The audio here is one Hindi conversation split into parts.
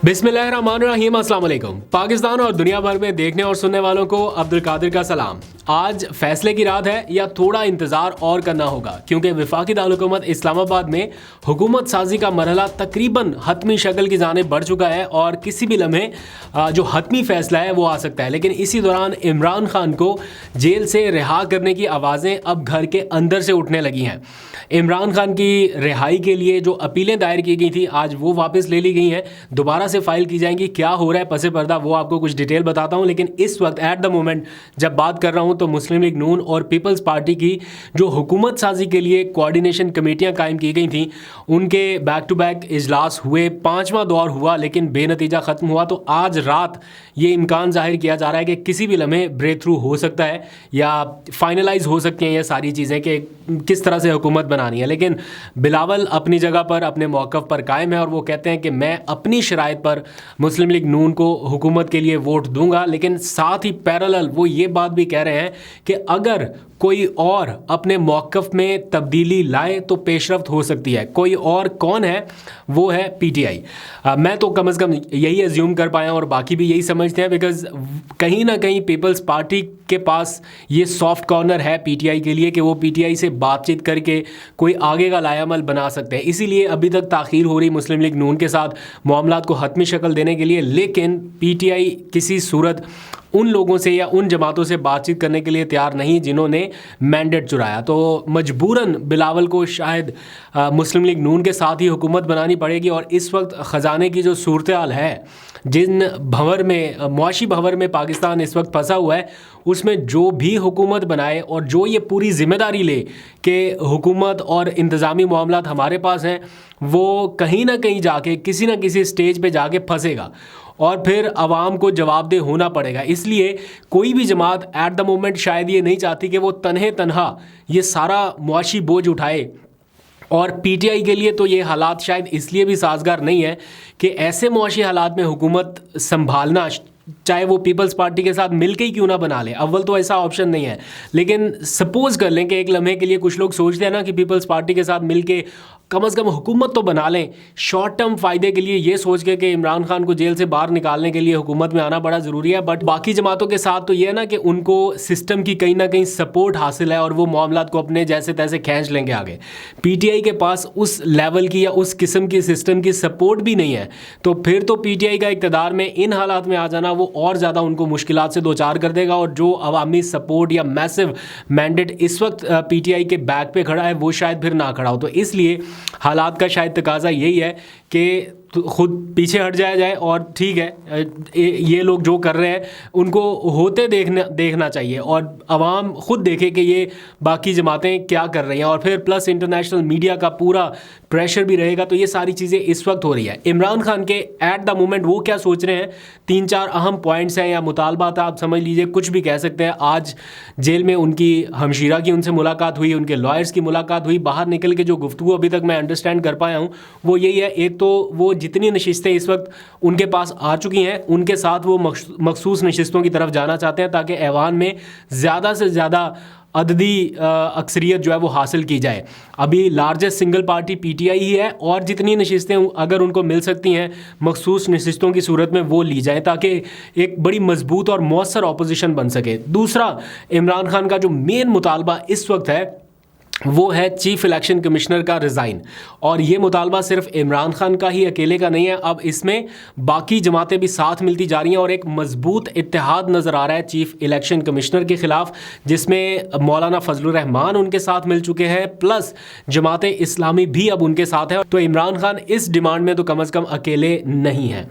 बिस्मिल्लाहिर्रहमानिर्रहीम, अस्सलाम वालेकुम। पाकिस्तान और दुनिया भर में देखने और सुनने वालों को अब्दुल कादिर का सलाम। आज फैसले की रात है या थोड़ा इंतज़ार और करना होगा, क्योंकि वफाकी दारुल-हुकूमत इस्लामाबाद में हुकूमत साजी का मरहला तकरीबन हतमी शक्ल की जानिब बढ़ चुका है और किसी भी लम्हे जो हतमी फैसला है वो आ सकता है। लेकिन इसी दौरान इमरान खान को जेल से रिहा करने की आवाज़ें अब घर के अंदर से उठने लगी हैं। इमरान खान की रिहाई के लिए जो अपीलें दायर की गई थी आज वो वापस ले ली गई हैं, दोबारा से फाइल की जाएंगी। क्या हो रहा है पसे पर्दा वो आपको कुछ डिटेल बताता हूं, लेकिन इस वक्त एट द मोमेंट जब बात कर रहा हूं तो मुस्लिम लीग नून और पीपल्स पार्टी की जो हुकूमत साजी के लिए कोऑर्डिनेशन कमेटियां कायम की गई थी उनके बैक टू बैक इजलास हुए, 5वां दौर हुआ लेकिन बेनतीजा ख़त्म हुआ। तो आज रात ये इम्कान जाहिर किया जा रहा है कि किसी भी लम्हे ब्रेक थ्रू हो सकता है या फाइनलाइज हो सकती हैं ये सारी चीज़ें कि किस तरह से हुकूमत बनानी है। लेकिन बिलावल अपनी जगह पर अपने मौक़िफ़ पर कायम है और वो कहते हैं कि मैं अपनी शराइत पर मुस्लिम लीग नून को हुकूमत के लिए वोट दूंगा। लेकिन साथ ही पैरेलल वो ये बात भी कह रहे हैं कि अगर कोई और अपने मौक़िफ़ में तब्दीली लाए तो पेशरफ्त हो सकती है। कोई और कौन है? वो है पीटीआई। मैं तो कम से कम यही एज्यूम कर पाया और बाकी भी यही समझते हैं, बिकॉज़ कहीं ना कहीं पीपल्स पार्टी के पास ये सॉफ्ट कॉर्नर है पीटीआई के लिए कि वो पीटीआई से बातचीत करके कोई आगे का लायामल बना सकते हैं। इसीलिए अभी तक ताख़ीर हो रही मुस्लिम लीग नून के साथ मामलात को हतमी शक्ल देने के लिए। लेकिन पीटीआई किसी सूरत उन लोगों से या उन जमातों से बातचीत करने के लिए तैयार नहीं जिन्होंने मैंडेट चुराया। तो मजबूरन बिलावल को शायद मुस्लिम लीग नून के साथ ही हुकूमत बनानी पड़ेगी। और इस वक्त ख़जाने की जो सूरत हाल है, जिन भंवर में मुआशी भंवर में पाकिस्तान इस वक्त फंसा हुआ है, उसमें जो भी हुकूमत बनाए और जो ये पूरी ज़िम्मेदारी ले कि हुकूमत और इंतज़ामी मामलात हमारे पास हैं, वो कहीं ना कहीं जाके किसी न किसी स्टेज पे जाके फंसेगा और फिर आवाम को जवाबदेह होना पड़ेगा। इसलिए कोई भी जमात एट द मोमेंट शायद ये नहीं चाहती कि वो तन्हे तन्हा ये सारा मुआशी बोझ उठाए। और पीटीआई के लिए तो ये हालात शायद इसलिए भी साजगार नहीं है कि ऐसे मुआशी हालात में हुकूमत संभालना, चाहे वो पीपल्स पार्टी के साथ मिलके ही क्यों ना बना ले, अव्वल तो ऐसा ऑप्शन नहीं है। लेकिन सपोज कर लें कि एक लम्हे के लिए कुछ लोग सोचते हैं ना कि पीपल्स पार्टी के साथ मिलके कम से कम हुकूमत तो बना लें, शॉर्ट टर्म फ़ायदे के लिए ये सोच के कि इमरान खान को जेल से बाहर निकालने के लिए हुकूमत में आना बड़ा ज़रूरी है। बट बाकी जमातों के साथ तो ये है ना कि उनको सिस्टम की कहीं ना कहीं सपोर्ट हासिल है और वो मामलात को अपने जैसे तैसे खींच लेंगे आगे। पीटीआई के पास उस लेवल की या उस किस्म की सिस्टम की सपोर्ट भी नहीं है, तो फिर तो पीटीआई का इक़्तिदार में इन हालात में आ जाना वो और ज़्यादा उनको मुश्किलात से दो चार कर देगा। और जो अवामी सपोर्ट या मैसिव मैंडेट इस वक्त पीटीआई के बैक पे खड़ा है वो शायद फिर ना खड़ा हो। तो इसलिए हालात का शायद तकाजा यही है कि खुद पीछे हट जाया जाए और ठीक है, ये लोग जो कर रहे हैं उनको होते देखना चाहिए और अवाम खुद देखे कि ये बाकी जमातें क्या कर रही हैं। और फिर प्लस इंटरनेशनल मीडिया का पूरा प्रेशर भी रहेगा। तो ये सारी चीज़ें इस वक्त हो रही है। इमरान खान के एट द मोमेंट वो क्या सोच रहे हैं, 3-4 अहम पॉइंट्स हैं या मुतालबात, आप समझ लीजिए, कुछ भी कह सकते हैं। आज जेल में उनकी हमशीरा की उनसे मुलाकात हुई, उनके लॉयर्स की मुलाकात हुई। बाहर निकल के जो गुफ्तगू अभी तक मैं अंडरस्टैंड कर पाया हूँ वो यही है, एक तो वो जितनी नशिस्तें इस वक्त उनके पास आ चुकी हैं उनके साथ वो मखसूस नशिस्तों की तरफ जाना चाहते हैं ताकि ऐवान में ज़्यादा से ज़्यादा अददी अक्सरियत जो है वो हासिल की जाए। अभी लार्जेस्ट सिंगल पार्टी पीटीआई ही है और जितनी नशिस्तें अगर उनको मिल सकती हैं मखसूस नशिस्तों की सूरत में वो ली जाए ताकि एक बड़ी मजबूत और मौसर अपोजिशन बन सके। दूसरा, इमरान खान का जो मेन मुतालबा इस वक्त है वो है चीफ इलेक्शन कमिश्नर का रिज़ाइन। और ये मुतालबा सिर्फ इमरान खान का ही अकेले का नहीं है, अब इसमें बाकी जमातें भी साथ मिलती जा रही हैं और एक मजबूत इत्तेहाद नज़र आ रहा है चीफ इलेक्शन कमिश्नर के ख़िलाफ़, जिसमें मौलाना फजलुर रहमान उनके साथ मिल चुके हैं, प्लस जमात इस्लामी भी अब उनके साथ है। तो इमरान खान इस डिमांड में तो कम अज़ कम अकेले नहीं हैं।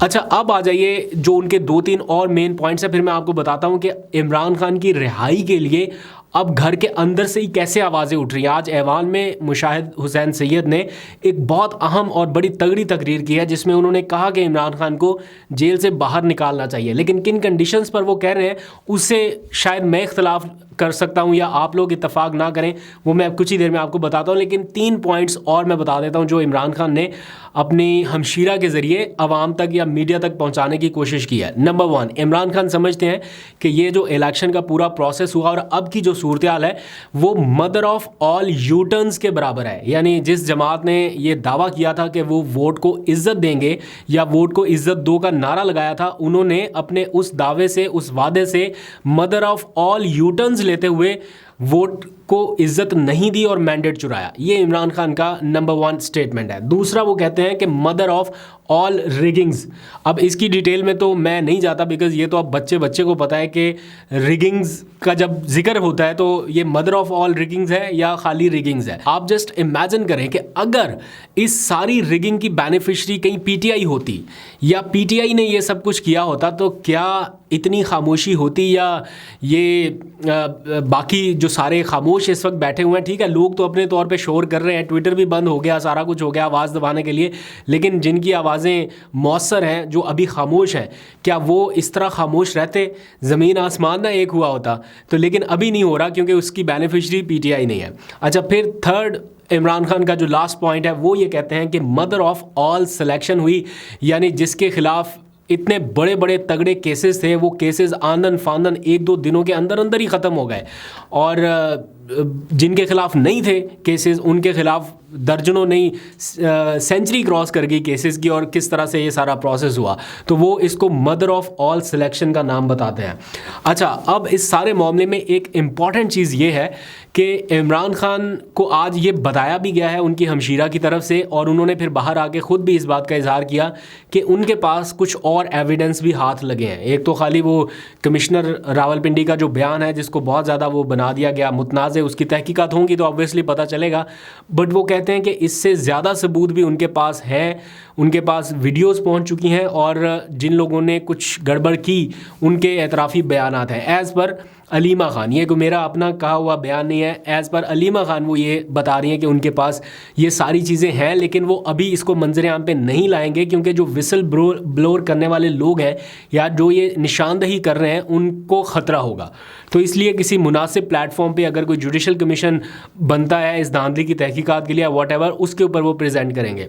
अच्छा, अब आ जाइए जो उनके 2-3 और मेन पॉइंट्स हैं, फिर मैं आपको बताता हूँ कि इमरान खान की रिहाई के लिए अब घर के अंदर से ही कैसे आवाज़ें उठ रही हैं। आज ऐवान में मुशाहिद हुसैन सैयद ने एक बहुत अहम और बड़ी तगड़ी तकरीर की है जिसमें उन्होंने कहा कि इमरान खान को जेल से बाहर निकालना चाहिए, लेकिन किन कंडीशंस पर वो कह रहे हैं उससे शायद मैं इख्तलाफ कर सकता हूं या आप लोग इत्तेफाक ना करें वो मैं कुछ ही देर में आपको बताता हूं, लेकिन 3 पॉइंट्स और मैं बता देता हूं जो इमरान खान ने अपनी हमशीरा के ज़रिए आवाम तक या मीडिया तक पहुंचाने की कोशिश की है। नंबर 1, इमरान खान समझते हैं कि ये जो इलेक्शन का पूरा प्रोसेस हुआ और अब की जो सूरत हाल है वो mother of all you turns के बराबर है। यानी जिस जमात ने ये दावा किया था कि वो वोट को इज्जत देंगे या वोट को इज्जत दो का नारा लगाया था, उन्होंने अपने उस दावे से, उस वादे से mother of all you turns लेते हुए वोट को इज्जत नहीं दी और मैंडेट चुराया। ये इमरान खान का नंबर 1 स्टेटमेंट है। दूसरा, वो कहते हैं कि मदर ऑफ ऑल रिगिंग्स। अब इसकी डिटेल में तो मैं नहीं जाता बिकॉज ये तो अब बच्चे को पता है कि रिगिंग्स का जब जिक्र होता है तो ये मदर ऑफ ऑल रिगिंग्स है या खाली रिगिंग्स है। आप जस्ट इमेजिन करें कि अगर इस सारी रिगिंग की बेनिफिशरी कहीं पीटीआई होती या पीटीआई ने ये सब कुछ किया होता तो क्या इतनी खामोशी होती, या ये बाकी जो सारे खामोश इस वक्त बैठे हुए हैं। ठीक है, लोग तो अपने तौर पे शोर कर रहे हैं, ट्विटर भी बंद हो गया, सारा कुछ हो गया आवाज़ दबाने के लिए, लेकिन जिनकी आवाज़ें मौसर हैं, जो अभी खामोश हैं, क्या वो इस तरह खामोश रहते? ज़मीन आसमान ना एक हुआ होता तो, लेकिन अभी नहीं हो रहा क्योंकि उसकी बेनिफिशरी पीटीआई नहीं है। अच्छा, फिर थर्ड इमरान खान का जो लास्ट पॉइंट है वो ये कहते हैं कि मदर ऑफ ऑल सिलेक्शन हुई, यानी जिसके खिलाफ इतने बड़े बड़े तगड़े केसेस थे वो केसेस आंदन फांदन 1-2 दिनों के अंदर अंदर ही ख़त्म हो गए, और जिनके खिलाफ नहीं थे केसेस उनके खिलाफ दर्जनों नहीं सेंचुरी क्रॉस कर गई केसेस की, और किस तरह से ये सारा प्रोसेस हुआ, तो वो इसको मदर ऑफ ऑल सिलेक्शन का नाम बताते हैं। अच्छा, अब इस सारे मामले में एक इम्पॉर्टेंट चीज़ ये है कि इमरान खान को आज ये बताया भी गया है उनकी हमशीरा की तरफ से, और उन्होंने फिर बाहर आके ख़ुद भी इस बात का इजहार किया कि उनके पास कुछ और एविडेंस भी हाथ लगे हैं। एक तो खाली वो कमिश्नर रावलपिंडी का जो बयान है जिसको बहुत ज़्यादा वो बना दिया गया मुतनाज़, उसकी तहकीकात होंगी तो ऑब्वियसली पता चलेगा, बट वो कहते हैं कि इससे ज़्यादा सबूत भी उनके पास हैं, उनके पास वीडियोस पहुंच चुकी हैं, और जिन लोगों ने कुछ गड़बड़ की उनके एतराफ़ी बयानात हैं। एज़ पर अलीमा खान, ये कोई मेरा अपना कहा हुआ बयान नहीं है, एज़ पर अलीमा खान वो ये बता रही हैं कि उनके पास ये सारी चीज़ें हैं, लेकिन वो अभी इसको मंजर आम पे नहीं लाएंगे क्योंकि जो विसल ब्लोअर करने वाले लोग हैं या जो ये निशानदही कर रहे हैं उनको ख़तरा होगा। तो इसलिए किसी मुनासिब प्लेटफॉर्म पे अगर कोई जुडिशल कमीशन बनता है इस धांधली की तहकीकात के लिए वॉट एवर, उसके ऊपर वो प्रेजेंट करेंगे।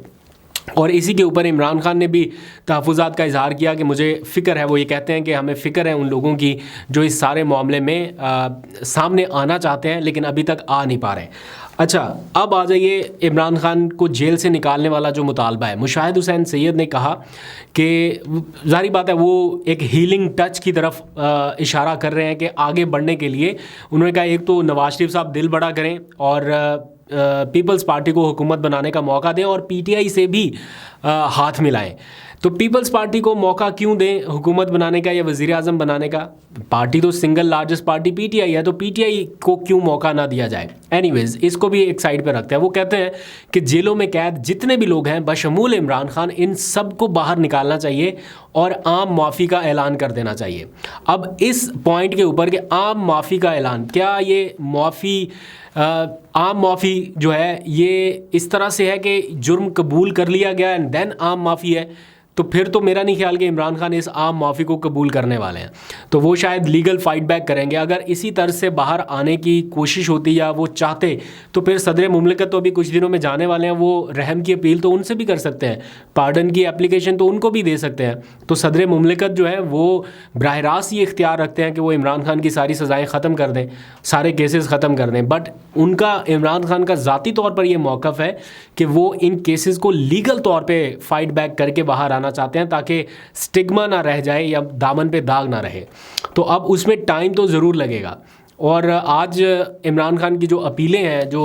और इसी के ऊपर इमरान खान ने भी तहफ़्फ़ुज़ात का इजहार किया कि मुझे फ़िक्र है, वो ये कहते हैं कि हमें फ़िक्र है उन लोगों की जो इस सारे मामले में सामने आना चाहते हैं लेकिन अभी तक आ नहीं पा रहे। अच्छा, अब आ जाइए इमरान खान को जेल से निकालने वाला जो मुतालबा है। मुशाहिद हुसैन सैयद ने कहा कि ज़ाहिर बात है वो एक हीलिंग टच की तरफ इशारा कर रहे हैं कि आगे बढ़ने के लिए उन्होंने कहा एक तो नवाज शरीफ साहब दिल बड़ा करें और पीपल्स पार्टी को हुकूमत बनाने का मौका दें और पीटीआई से भी हाथ मिलाएं। तो पीपल्स पार्टी को मौका क्यों दें हुकूमत बनाने का या वज़ीर आज़म बनाने का? पार्टी तो सिंगल लार्जेस्ट पार्टी पीटीआई है, तो पीटीआई को क्यों मौका ना दिया जाए? एनीवेज़, इसको भी एक साइड पे रखते हैं। वो कहते हैं कि जेलों में कैद जितने भी लोग हैं बशमूल इमरान खान, इन सब को बाहर निकालना चाहिए और आम माफ़ी का ऐलान कर देना चाहिए। अब इस पॉइंट के ऊपर कि आम माफ़ी का ऐलान, क्या ये माफ़ी आम माफ़ी जो है ये इस तरह से है कि जुर्म कबूल कर लिया गया एंड देन आम माफ़ी है? तो फिर तो मेरा नहीं ख्याल कि इमरान खान इस आम माफ़ी को कबूल करने वाले हैं, तो वो शायद लीगल फाइट बैक करेंगे। अगर इसी तर्ज से बाहर आने की कोशिश होती या वो चाहते तो फिर सदर मुमलिकत तो अभी कुछ दिनों में जाने वाले हैं, वो रहम की अपील तो उनसे भी कर सकते हैं, पार्डन की एप्लीकेशन तो उनको भी दे सकते हैं। तो सदर मुमलिकत जो है वो बराह रास्त ये इख्तियार रखते हैं कि वो इमरान खान की सारी सज़ाएँ ख़त्म कर दें, सारे केसेस ख़त्म कर दें, बट उनका इमरान खान का ज़ाती तौर पर यह मौक़िफ़ है कि वो इन केसेस को लीगल तौर पर फ़ाइट बैक करके बाहर आना चाहते हैं ताकि स्टिग्मा ना रह जाए या दामन पे दाग ना रहे। तो अब उसमें टाइम तो ज़रूर लगेगा। और आज इमरान खान की जो अपीलें हैं जो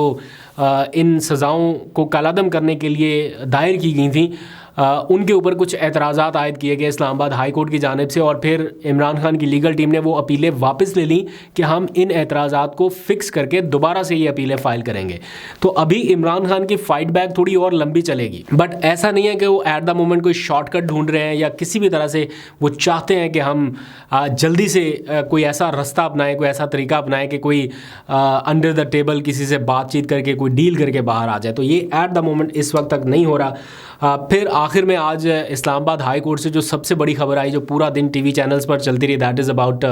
इन सज़ाओं को कालादम करने के लिए दायर की गई थी, उनके ऊपर कुछ एतराज़ात आयद किए गए इस्लामाबाद हाई कोर्ट की जानिब से, और फिर इमरान खान की लीगल टीम ने वो अपीलें वापस ले ली कि हम इन एतराज़ात को फ़िक्स करके दोबारा से ये अपीलें फ़ाइल करेंगे। तो अभी इमरान खान की फ़ाइट बैक थोड़ी और लंबी चलेगी, बट ऐसा नहीं है कि वो एट द मोमेंट कोई शॉर्टकट ढूंढ रहे हैं या किसी भी तरह से वो चाहते हैं कि हम जल्दी से कोई ऐसा रास्ता अपनाएं, कोई ऐसा तरीका अपनाएं कि कोई अंडर द टेबल किसी से बातचीत करके कोई डील करके बाहर आ जाए। तो ये एट द मोमेंट इस वक्त तक नहीं हो रहा। फिर आखिर में आज इस्लामाबाद हाई कोर्ट से जो सबसे बड़ी खबर आई, जो पूरा दिन टीवी चैनल्स पर चलती रही, that is about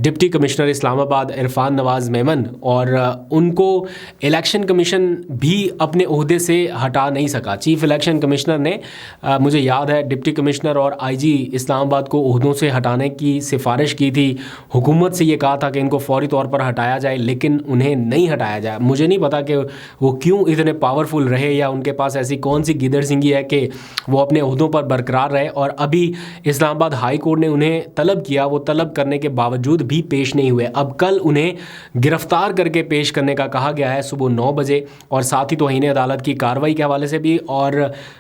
deputy commissioner Islamabad Irfan Nawaz Memon, और उनको इलेक्शन कमीशन भी अपने ओहदे से हटा नहीं सका। चीफ इलेक्शन कमिश्नर ने मुझे याद है डिप्टी कमिश्नर और आईजी इस्लामाबाद को ओहदों से हटाने की सिफारिश की थी। हुकूमत से ये कहा था कि इनको फौरी तौर पर हटाया जाए, लेकिन उन्हें नहीं हटाया जाए। मुझे नहीं पता कि वो क्यों इतने पावरफुल रहे, या उनके पास ऐसी कौन सी गिदड़ सिंगी है कि वो अपने ओहदों पर बरकरार रहे। और अभी इस्लामाबाद हाई कोर्ट ने उन्हें तलब किया, वो तलब करने के बावजूद भी पेश नहीं हुए। अब कल उन्हें गिरफ्तार करके पेश करने का कहा गया है सुबह 9 बजे, और साथ ही तौहीन अदालत की कार्रवाई के हवाले से भी। और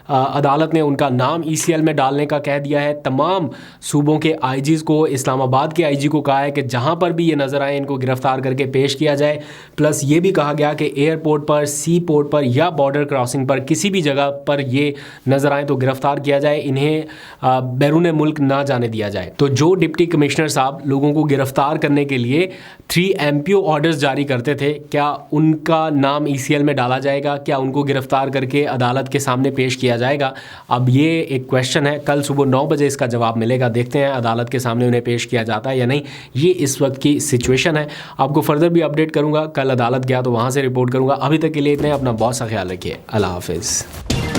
अदालत ने उनका नाम ECL में डालने का कह दिया है। तमाम सूबों के आईजीज़ को, इस्लामाबाद के आईजी को कहा है कि जहां पर भी ये नज़र आए इनको गिरफ्तार करके पेश किया जाए। प्लस ये भी कहा गया कि एयरपोर्ट पर, सी पोर्ट पर या बॉर्डर क्रॉसिंग पर किसी भी जगह पर ये नज़र आए तो गिरफ्तार किया जाए, इन्हें बैरून मुल्क ना जाने दिया जाए। तो जो डिप्टी कमिश्नर साहब लोगों को गिरफ्तार करने के लिए 3 MPO ऑर्डर्स जारी करते थे, क्या उनका नाम ECL में डाला जाएगा? क्या उनको गिरफ्तार करके अदालत के सामने पेश किया जाएगा? अब ये एक क्वेश्चन है, कल सुबह 9 बजे इसका जवाब मिलेगा। देखते हैं अदालत के सामने उन्हें पेश किया जाता है या नहीं। ये इस वक्त की सिचुएशन है। आपको फर्दर भी अपडेट करूँगा, कल अदालत गया तो वहाँ से रिपोर्ट करूँगा। अभी तक के लिए इतने, अपना बहुत सा ख्याल रखिए। अल्लाह हाफिज़।